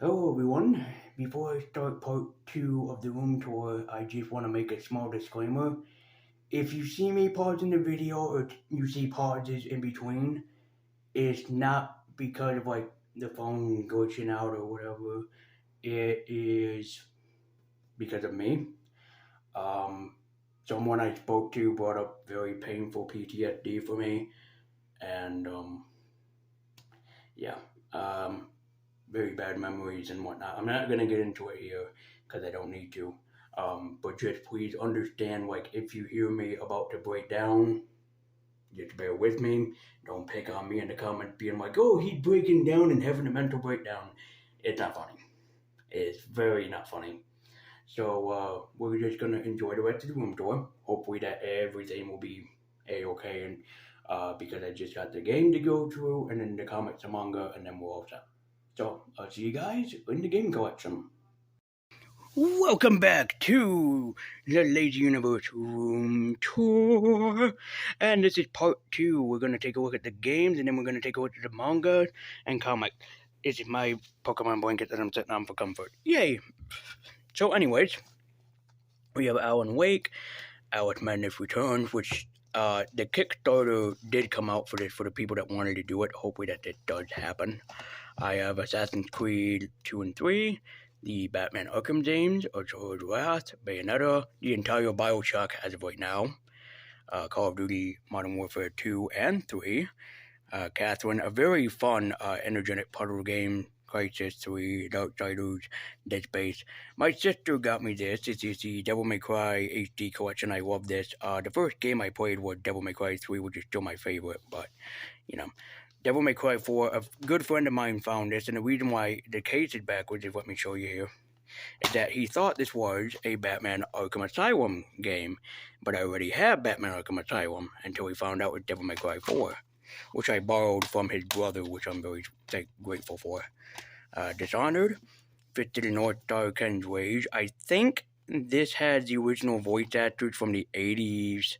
Hello everyone. Before I start part 2 of the room tour, I just want to make a small disclaimer. If you see me pausing the video or you see pauses in between, it's not because of like the phone glitching out or whatever. It is because of me. Um, Someone I spoke to brought up very painful PTSD for me, and yeah. Um, very bad memories and whatnot. I'm not gonna get into it here because I don't need to. But just please understand, like, if you hear me about to break down, just bear with me. Don't pick on me in the comments being like, "Oh, he's breaking down and having a mental breakdown." It's not funny. It's very not funny. So we're just gonna enjoy the rest of the room tour. Hopefully that everything will be a-okay, and because I just got the game to go through, and then the comics and manga, and then we're all set. So I'll see you guys in the game collection. Welcome back to the Lazy Universe Room Tour, and this is part 2. We're gonna take a look at the games, and then we're gonna take a look at the manga and comic. This is my Pokemon blanket that I'm sitting on for comfort. Yay! So, anyways, we have Alan Wake, Alice Madness Returns, which the Kickstarter did come out for this for the people that wanted to do it. Hopefully that it does happen. I have Assassin's Creed 2 and 3, the Batman Arkham games, Uncharted Wrath, Bayonetta, the entire Bioshock as of right now, Call of Duty Modern Warfare 2 and 3, Catherine, a very fun, energetic puzzle game, Crisis 3, Darksiders, Dead Space. My sister got me this. This is the Devil May Cry HD collection. I love this. The first game I played was Devil May Cry 3, which is still my favorite, but, you know. Devil May Cry 4, a good friend of mine found this, and the reason why the case is backwards is, let me show you here, is that he thought this was a Batman Arkham Asylum game, but I already have Batman Arkham Asylum until he found out with Devil May Cry 4, which I borrowed from his brother, which I'm very grateful for. Dishonored, Fit to the North Star Ken's Rage. I think this has the original voice actors from the 80s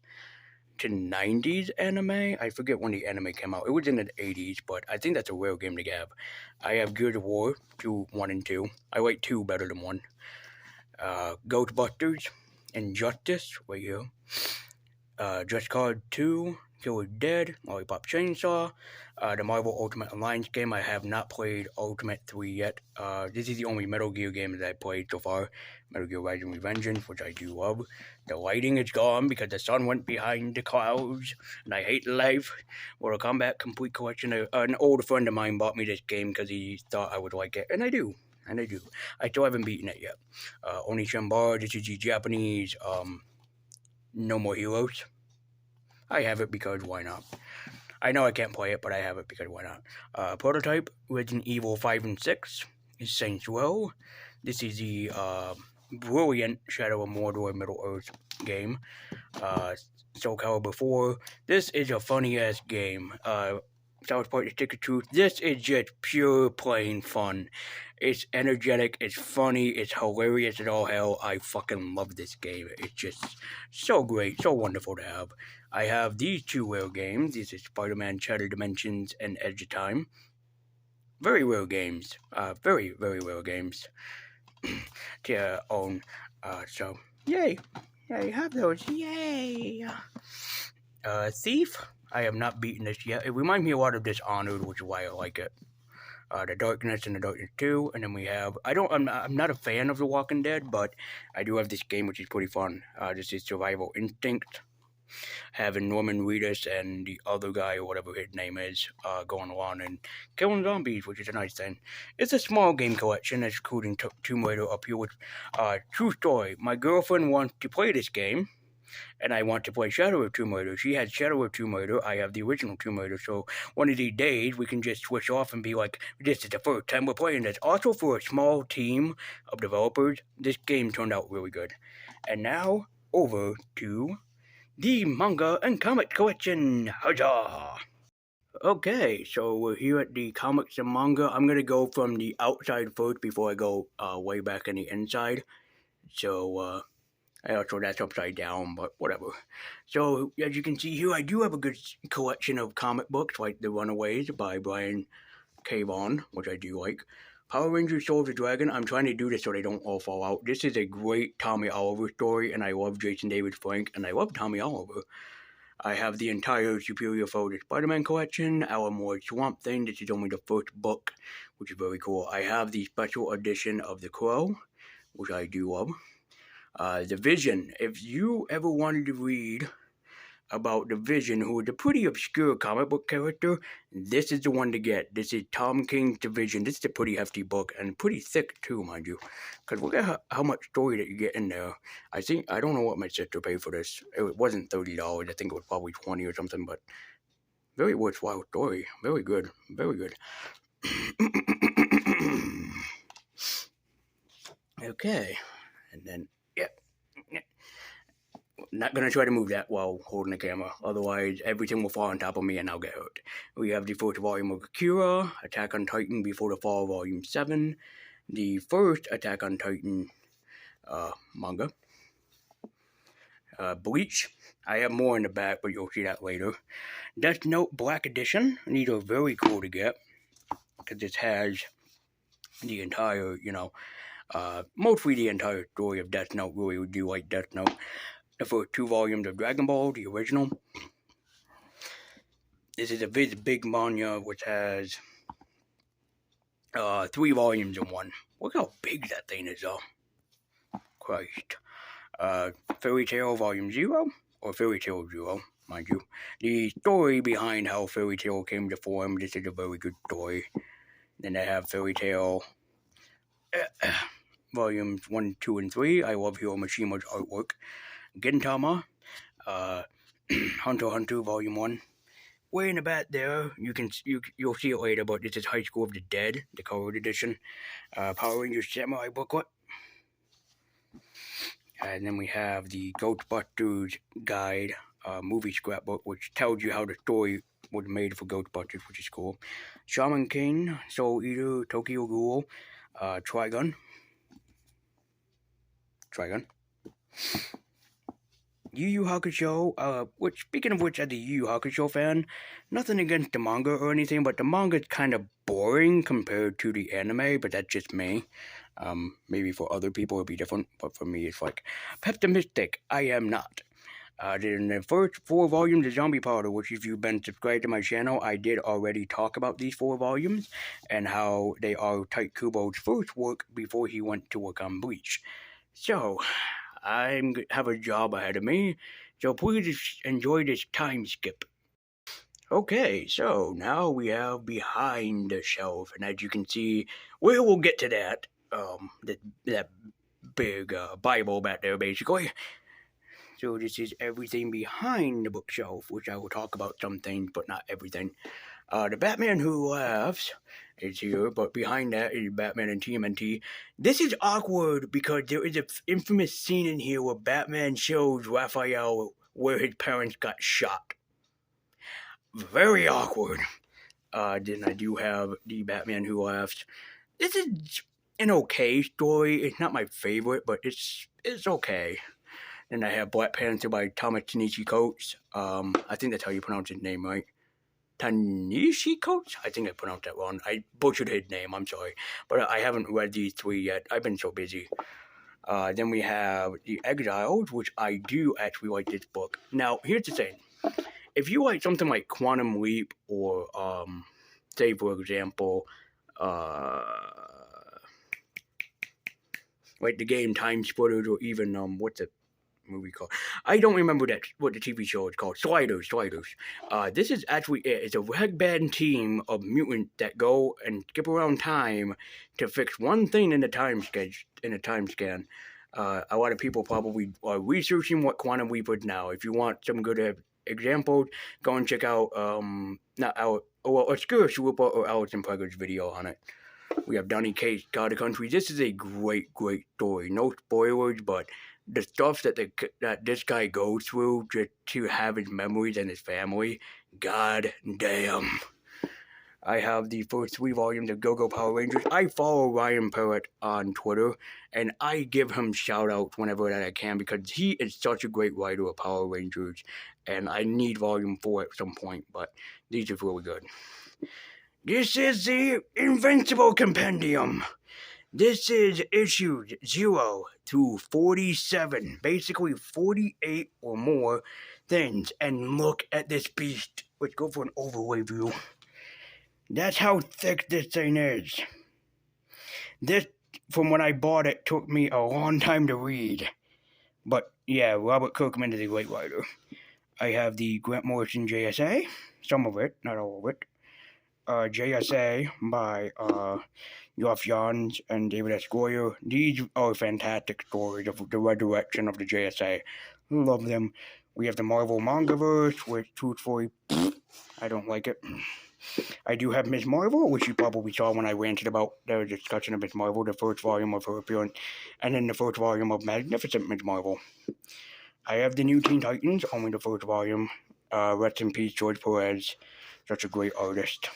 to 90s anime. I forget when the anime came out. It was in the 80s, but I think that's a rare game to have. I have Gears of War 2, 1 and 2. I like 2 better than 1. Ghostbusters, Injustice, right here. Just Cause 2, Killer Dead, Lollipop Chainsaw. The Marvel Ultimate Alliance game. I have not played Ultimate 3 yet. This is the only Metal Gear game that I've played so far. Metal Gear Rising Revengeance, which I do love. The lighting is gone because the sun went behind the clouds, and I hate life. Mortal Kombat Complete Collection. An old friend of mine bought me this game because he thought I would like it, and I do. And I do. I still haven't beaten it yet. Onishinbar, this is the Japanese, No More Heroes. I have it because why not? I know I can't play it, but I have it because why not? Prototype, Resident Evil 5 and 6, is Saints Row. This is the brilliant Shadow of Mordor Middle Earth game. Soul Calibur 4. This is a funny-ass game. South Park: The Stick of Truth. This is just pure plain fun. It's energetic, it's funny, it's hilarious as all hell. I fucking love this game. It's just so great, so wonderful to have. I have these 2 rare games. These are Spider-Man Shattered Dimensions and Edge of Time. Very rare games. Very, very rare games to own. So, yay. Yeah, you have those. Yay. Thief. I have not beaten this yet. It reminds me a lot of Dishonored, which is why I like it. The Darkness and the Darkness 2, and then we have, I'm not a fan of The Walking Dead, but I do have this game which is pretty fun. This is Survival Instinct, having Norman Reedus and the other guy, or whatever his name is, going along and killing zombies, which is a nice thing. It's a small game collection, including Tomb Raider up here, which, true story, my girlfriend wants to play this game, and I want to play Shadow of Tomb Raider. She had Shadow of Tomb Raider. I have the original Tomb Raider. So one of these days, we can just switch off and be like, this is the first time we're playing this. Also, for a small team of developers, this game turned out really good. And now, over to the manga and comic collection. Huzzah! Okay, so we're here at the comics and manga. I'm going to go from the outside first before I go way back in the inside. So, I also that's upside down, but whatever. So, as you can see here, I do have a good collection of comic books, like The Runaways by Brian Cave On, which I do like. Power Rangers Soul of the Dragon, I'm trying to do this so they don't all fall out. This is a great Tommy Oliver story, and I love Jason David Frank, and I love Tommy Oliver. I have the entire Superior Foe the Spider-Man collection, Alan Moore's Swamp Thing. This is only the first book, which is very cool. I have the special edition of The Crow, which I do love. The Vision. If you ever wanted to read about the Vision, who is a pretty obscure comic book character, this is the one to get. This is Tom King's The Vision. This is a pretty hefty book, and pretty thick too, mind you. Because look at how much story that you get in there. I don't know what my sister paid for this. It wasn't $30. I think it was probably $20 or something, but very worthwhile story. Very good. Very good. Okay. And then, yeah. Not going to try to move that while holding the camera, otherwise everything will fall on top of me and I'll get hurt. We have the first volume of Akira, Attack on Titan Before the Fall, Volume 7, the first Attack on Titan manga, Bleach. I have more in the back, but you'll see that later. Death Note Black Edition. These are very cool to get, because this has the entire, mostly the entire story of Death Note. Really do like Death Note. The first 2 volumes of Dragon Ball, the original. This is a big manga, which has 3 volumes in one. Look how big that thing is, though. Christ. Fairy Tail Volume 0, or Fairy Tail 0, mind you. The story behind how Fairy Tail came to form, this is a very good story. Then I have Fairy Tail Volumes 1, 2, and 3. I love Hiro Mishima's artwork. Gintama, Hunter x Hunter Volume 1. Way in the back there, you'll see it later, but this is High School of the Dead, the colored edition. Power Rangers Samurai booklet. And then we have the Ghostbusters Guide movie scrapbook, which tells you how the story was made for Ghostbusters, which is cool. Shaman King, Soul Eater, Tokyo Ghoul, Trigun. Yu Yu Hakusho, which, speaking of which, as a Yu Yu Hakusho fan, nothing against the manga or anything, but the manga is kind of boring compared to the anime, but that's just me. Maybe for other people it'll be different, but for me it's like, pessimistic, I am not. In the first 4 volumes of Zombie Powder, which if you've been subscribed to my channel, I did already talk about these 4 volumes, and how they are Tite Kubo's first work before he went to work on Bleach. So, I have a job ahead of me, so please enjoy this time skip. Okay, so now we have Behind the Shelf, and as you can see, we'll get to that, that big Bible back there, basically. So this is everything behind the bookshelf, which I will talk about some things, but not everything. The Batman Who Laughs is here, but behind that is Batman and TMNT. This is awkward because there is an infamous scene in here where Batman shows Raphael where his parents got shot. Very awkward. Then I do have the Batman Who Laughs. This is an okay story. It's not my favorite, but it's okay. Then I have Black Panther by Thomas Ta-Nehisi Coates. I think that's how you pronounce his name, right? Ta-Nehisi Coates? I think I pronounced that wrong. I butchered his name, I'm sorry. But I haven't read these 3 yet. I've been so busy. Then we have The Exiles, which I do actually like this book. Now, here's the thing. If you like something like Quantum Leap, or, say, for example, like the game Time Splitters, or even, what's the movie called? I don't remember what the TV show is called. Sliders. This is actually it. It's a rag band team of mutants that go and skip around time to fix one thing in the time scan. A lot of people probably are researching what Quantum Leap is now. If you want some good examples, go and check out Obscure Super or Alison Plegger's video on it. We have Donny Cates, God of Country. This is a great story. No spoilers, but the stuff that this guy goes through just to have his memories and his family, god damn. I have the first 3 volumes of Go-Go Power Rangers. I follow Ryan Parrott on Twitter, and I give him shout-outs whenever that I can, because he is such a great writer of Power Rangers, and I need volume 4 at some point, but these are really good. This is the Invincible Compendium. This is issues 0 through 47, basically 48 or more things. And look at this beast. Let's go for an overlay view. That's how thick this thing is. This, from when I bought it, took me a long time to read. But yeah, Robert Kirkman is a great writer. I have the Grant Morrison JSA, some of it, not all of it. JSA by Geoff Johns and David S. Goyer. These are fantastic stories of the resurrection of the JSA. Love them. We have the Marvel Mangaverse, which truthfully, I don't like it. I do have Ms. Marvel, which you probably saw when I ranted about the discussion of Ms. Marvel, the first volume of her appearance, and then the first volume of Magnificent Ms. Marvel. I have the New Teen Titans, only the first volume. Rest in peace, George Perez, such a great artist.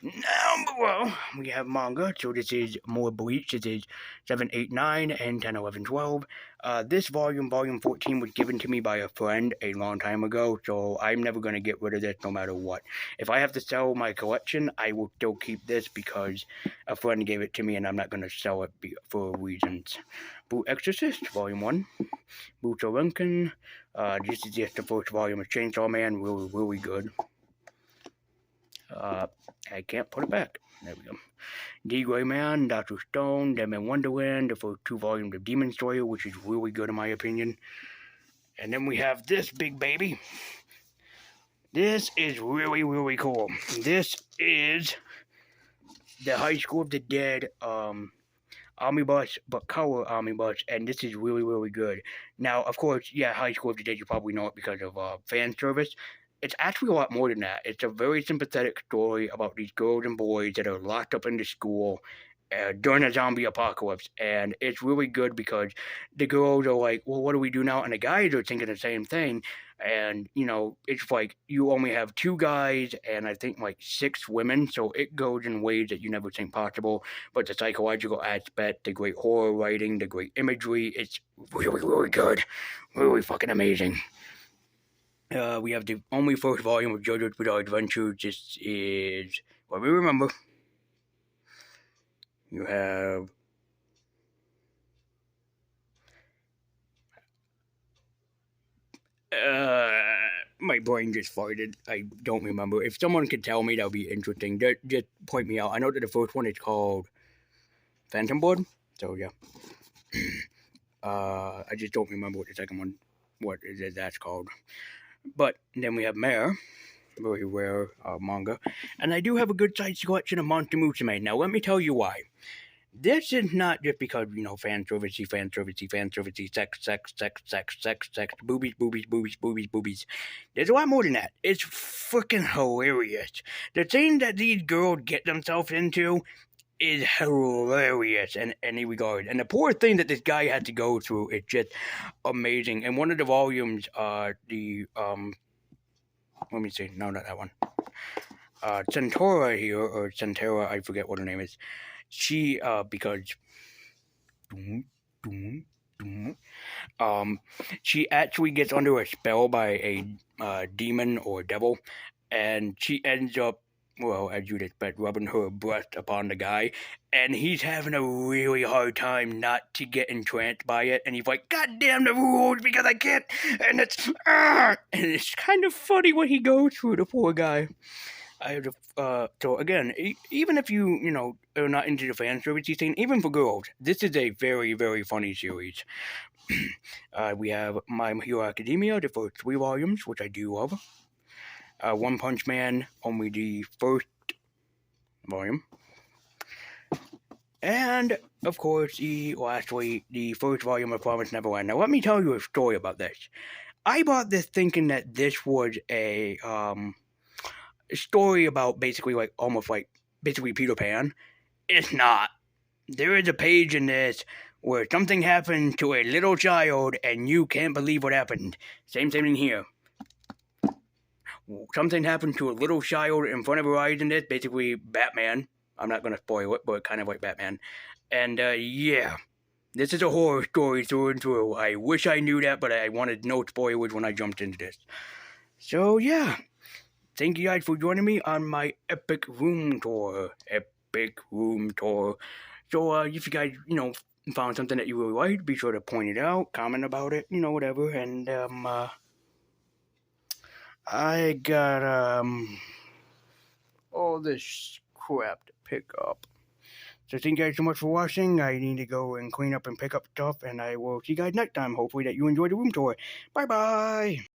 Down below, we have manga. So this is more Bleach. This is 7, 8, 9, and 10, 11, 12. This volume 14, was given to me by a friend a long time ago, so I'm never going to get rid of this no matter what. If I have to sell my collection, I will still keep this because a friend gave it to me and I'm not going to sell it for reasons. Blue Exorcist, Volume 1. Buto Lincoln. This is just the first volume of Chainsaw Man. Really, really good. I can't put it back. There we go. D. Gray Man, Dr. Stone, Dead Man Wonderland, the first 2 volumes of Demon Slayer, which is really good in my opinion. And then we have this big baby. This is really, really cool. This is the High School of the Dead omnibus, but color omnibus, and this is really, really good. Now, of course, yeah, High School of the Dead, you probably know it because of fan service. It's actually a lot more than that. It's a very sympathetic story about these girls and boys that are locked up in the school during a zombie apocalypse. And it's really good because the girls are like, well, what do we do now? And the guys are thinking the same thing. And, you know, it's like you only have 2 guys and I think like 6 women. So it goes in ways that you never think possible. But the psychological aspect, the great horror writing, the great imagery, it's really, really good. Really fucking amazing. We have the only first volume of JoJo's Bizarre Adventure. This is what we remember. You have my brain just farted. I don't remember. If someone could tell me, that would be interesting. Just point me out. I know that the first one is called Phantom Blood. So yeah. I just don't remember what the second one, that's called. But then we have Mare, very rare manga, and I do have a good sized collection of Monster Musume. Now let me tell you why. This is not just because, you know, fan servicey, sex, boobies. There's a lot more than that. It's freaking hilarious. The thing that these girls get themselves into is hilarious in any regard. And the poor thing that this guy had to go through is just amazing. And one of the volumes, let me see, no, not that one. Centaura here, or Centera, I forget what her name is. She, because she actually gets under a spell by a demon or devil, and she ends up, well, as you'd expect, rubbing her breast upon the guy, and he's having a really hard time not to get entranced by it, and he's like, God damn the rules, because I can't, and it's kind of funny what he goes through, the poor guy. So again, even if you know, are not into the fan service scene, even for girls, this is a very, very funny series. We have My Hero Academia, the first 3 volumes, which I do love. One Punch Man, only the first volume. And, of course, lastly, the first volume of Promised Neverland. Now, let me tell you a story about this. I bought this thinking that this was a story about basically basically Peter Pan. It's not. There is a page in this where something happened to a little child and you can't believe what happened. Same thing in here. Something happened to a little child in front of her eyes in this, basically Batman. I'm not going to spoil it, but kind of like Batman. And yeah, this is a horror story through and through. I wish I knew that, but I wanted no spoilers when I jumped into this. So yeah. thank you guys for joining me on my epic room tour. So, if you guys, found something that you really liked, be sure to point it out, comment about it, whatever. And, I got, all this crap to pick up. So thank you guys so much for watching. I need to go and clean up and pick up stuff, and I will see you guys next time. Hopefully that you enjoyed the room tour. Bye-bye!